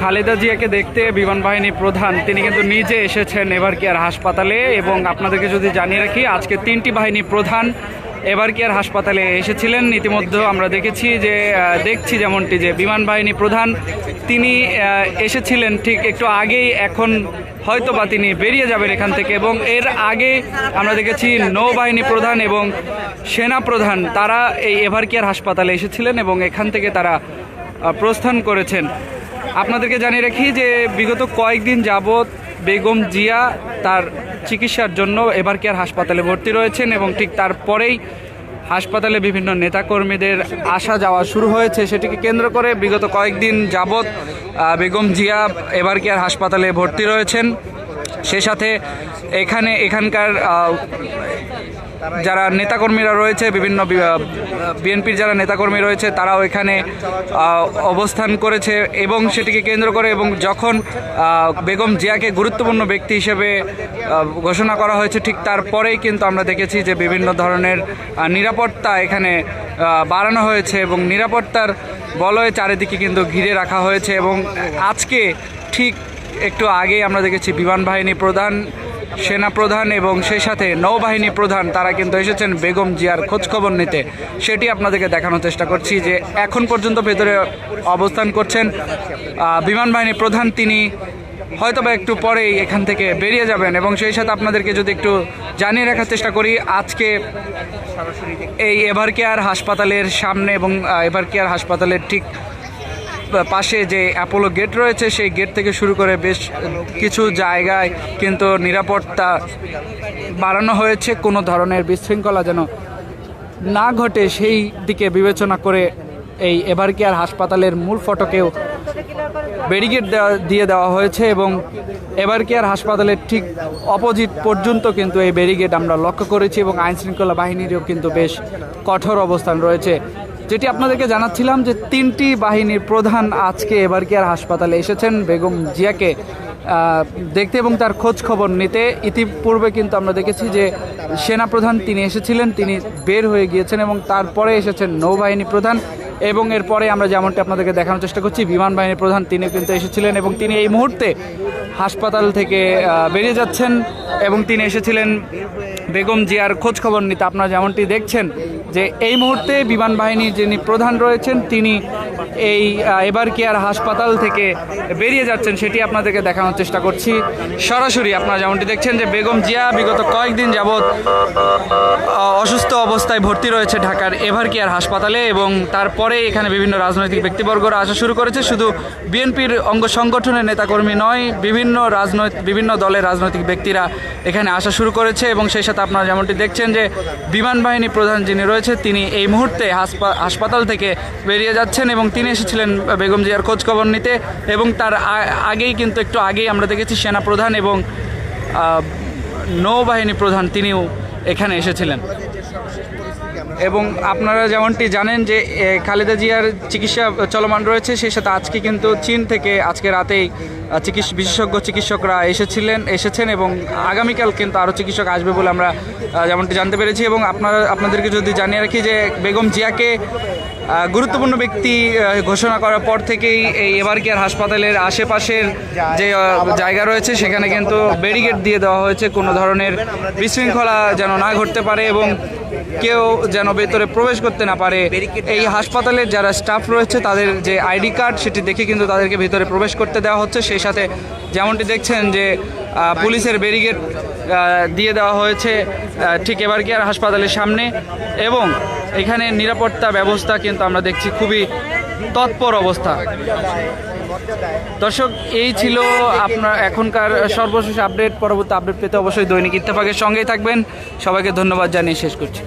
খালেদা জিয়াকে দেখতে বিমান বাহিনী প্রধান তিনি কিন্তু নিজে এসেছেন এভারকেয়ার হাসপাতালে। এবং আপনাদেরকে যদি জানিয়ে রাখি, আজকে 3টি বাহিনী প্রধান এভারকেয়ার হাসপাতালে এসেছিলেন। ইতিমধ্যে আমরা দেখছি যেমনটি যে বিমান বাহিনী প্রধান তিনি এসেছিলেন ঠিক একটু আগেই। এখন হয়তো বা তিনি বেরিয়ে যাবেন এখান থেকে। এবং এর আগে আমরা দেখেছি নৌবাহিনী প্রধান এবং সেনা প্রধান তারা এই এভারকেয়ার হাসপাতালে এসেছিলেন এবং এখান থেকে তারা প্রস্থান করেছেন। আপনাদেরকে জানিয়ে রাখি যে বিগত কয়েকদিন যাবৎ বেগম জিয়া তার চিকিৎসার জন্য এভারকেয়ার হাসপাতালে ভর্তি রয়েছেন এবং ঠিক তারপরেই হাসপাতালে বিভিন্ন নেতাকর্মীদের আসা যাওয়া শুরু হয়েছে। সেটিকে কেন্দ্র করে বিগত কয়েকদিন যাবৎ বেগম জিয়া এভারকেয়ার হাসপাতালে ভর্তি রয়েছেন। সে সাথে এখানকার যারা নেতাকর্মীরা রয়েছে, বিভিন্ন বিএনপির যারা নেতাকর্মী রয়েছে তারাও এখানে অবস্থান করেছে এবং সেটিকে কেন্দ্র করে এবং যখন বেগম জিয়াকে গুরুত্বপূর্ণ ব্যক্তি হিসেবে ঘোষণা করা হয়েছে ঠিক তারপরেই কিন্তু আমরা দেখেছি যে বিভিন্ন ধরনের নিরাপত্তা এখানে বাড়ানো হয়েছে এবং নিরাপত্তার বলয়ে চারিদিকে কিন্তু ঘিরে রাখা হয়েছে। এবং আজকে ঠিক একটু আগেই আমরা দেখেছি বিমান বাহিনী প্রধান, সেনা প্রধান এবং সেই সাথে নৌবাহিনী প্রধান তারা কিন্তু এসেছেন বেগম জিয়ার খোঁজখবর নিতে। সেটি আপনাদেরকে দেখানোর চেষ্টা করছি যে এখন পর্যন্ত ভেতরে অবস্থান করছেন বিমান বাহিনী প্রধান। তিনি হয়তোবা একটু পরেই এখান থেকে বেরিয়ে যাবেন। এবং সেই সাথে আপনাদেরকে যদি একটু জানিয়ে রাখার চেষ্টা করি, আজকে এই এভারকেয়ার হাসপাতালের সামনে এবং এভারকেয়ার হাসপাতালের ঠিক পাশে যে অ্যাপোলো গেট রয়েছে সেই গেট থেকে শুরু করে বেশ কিছু জায়গায় কিন্তু নিরাপত্তা বাড়ানো হয়েছে। কোনো ধরনের বিশৃঙ্খলা যেন না ঘটে সেই দিকে বিবেচনা করে এই এভারকেয়ার হাসপাতালের মূল ফটকেও ব্যারিকেড দিয়ে দেওয়া হয়েছে এবং এভারকেয়ার হাসপাতালের ঠিক অপোজিট পর্যন্ত কিন্তু এই ব্যারিকেড আমরা লক্ষ্য করেছি এবং আইনশৃঙ্খলা বাহিনীরও কিন্তু বেশ কঠোর অবস্থান রয়েছে। যেটি আপনাদেরকে জানাচ্ছিলাম যে 3টি বাহিনীর প্রধান আজকে এভারকেয়ার হাসপাতালে এসেছেন বেগম জিয়াকে দেখতে এবং তার খোঁজ খবর নিতে। ইতিপূর্বে কিন্তু আমরা দেখেছি যে সেনা প্রধান তিনি এসেছিলেন, তিনি বের হয়ে গিয়েছেন এবং তারপরে এসেছেন নৌবাহিনী প্রধান এবং এরপরে আমরা যেমনটি আপনাদেরকে দেখানোর চেষ্টা করছি বিমান বাহিনী প্রধান তিনিও কিন্তু এসেছিলেন এবং তিনি এই মুহূর্তে হাসপাতাল থেকে বেরিয়ে যাচ্ছেন এবং তিনি এসেছিলেন বেগম জিয়ার খোঁজ খবর নিতে। আপনারা যেমনটি দেখছেন যে এই মুহূর্তে বিমান বাহিনীর যিনি প্রধান রয়েছেন তিনি এই এভারকেয়ার হাসপাতাল থেকে বেরিয়ে যাচ্ছেন, সেটি আপনাদেরকে দেখানোর চেষ্টা করছি সরাসরি। আপনারা যেমনটি দেখছেন যে বেগম জিয়া বিগত কয়েকদিন যাবৎ অসুস্থ অবস্থায় ভর্তি রয়েছে ঢাকার এভারকেয়ার হাসপাতালে এবং তারপরে এখানে বিভিন্ন রাজনৈতিক ব্যক্তিবর্গরা আসা শুরু করেছে। শুধু বিএনপির অঙ্গ সংগঠনের নেতাকর্মী নয়, বিভিন্ন দলের রাজনৈতিক ব্যক্তিরা এখানে আসা শুরু করেছে এবং সেই সাথে আপনারা যেমনটি দেখছেন যে বিমান বাহিনী প্রধান যিনি রয়েছে তিনি এই মুহূর্তে হাসপাতাল থেকে বেরিয়ে যাচ্ছেন এবং তিনি এসেছিলেন বেগম জিয়ার খোঁজখবর নিতে এবং তার আগেই কিন্তু একটু আগেই আমরা দেখেছি সেনা প্রধান এবং নৌবাহিনী প্রধান তিনিও এখানে এসেছিলেন। এবং আপনারা যেমনটি জানেন যে খালেদা জিয়ার চিকিৎসা চলমান রয়েছে, সেই সাথে আজকে কিন্তু চীন থেকে আজকে রাতেই বিশেষজ্ঞ চিকিৎসকরা এসেছেন এবং আগামীকাল কিন্তু আরও চিকিৎসক আসবে বলে আমরা যেমনটি জানতে পেরেছি। এবং আপনাদেরকে যদি জানিয়ে রাখি যে বেগম জিয়াকে গুরুত্বপূর্ণ ব্যক্তি ঘোষণা করার পর থেকেই এই এভারকেয়ার হাসপাতালের আশেপাশের যে জায়গা রয়েছে সেখানে কিন্তু ব্যারিকেড দিয়ে দেওয়া হয়েছে, কোনো ধরনের বিশৃঙ্খলা যেন না ঘটতে পারে এবং কেউ যেন ভেতরে প্রবেশ করতে না পারে। এই হাসপাতালের যারা স্টাফ রয়েছে তাদের যে আইডি কার্ড সেটি দেখে কিন্তু তাদেরকে ভেতরে প্রবেশ করতে দেওয়া হচ্ছে। সেই সাথে যেমনটি দেখছেন যে পুলিশের ব্যারিকেড দিয়ে দেওয়া হয়েছে ঠিক এভারকেয়ার হাসপাতালের সামনে এবং এখানে নিরাপত্তা ব্যবস্থা কিন্তু আমরা দেখছি খুবই তৎপর অবস্থা। দর্শক, এই ছিল আপনার এখনকার সর্বশেষ আপডেট। পরবর্তী আপডেট পেতে অবশ্যই দৈনিক ইত্তেফাকের সঙ্গেই থাকবেন। সবাইকে ধন্যবাদ জানিয়ে শেষ করছি।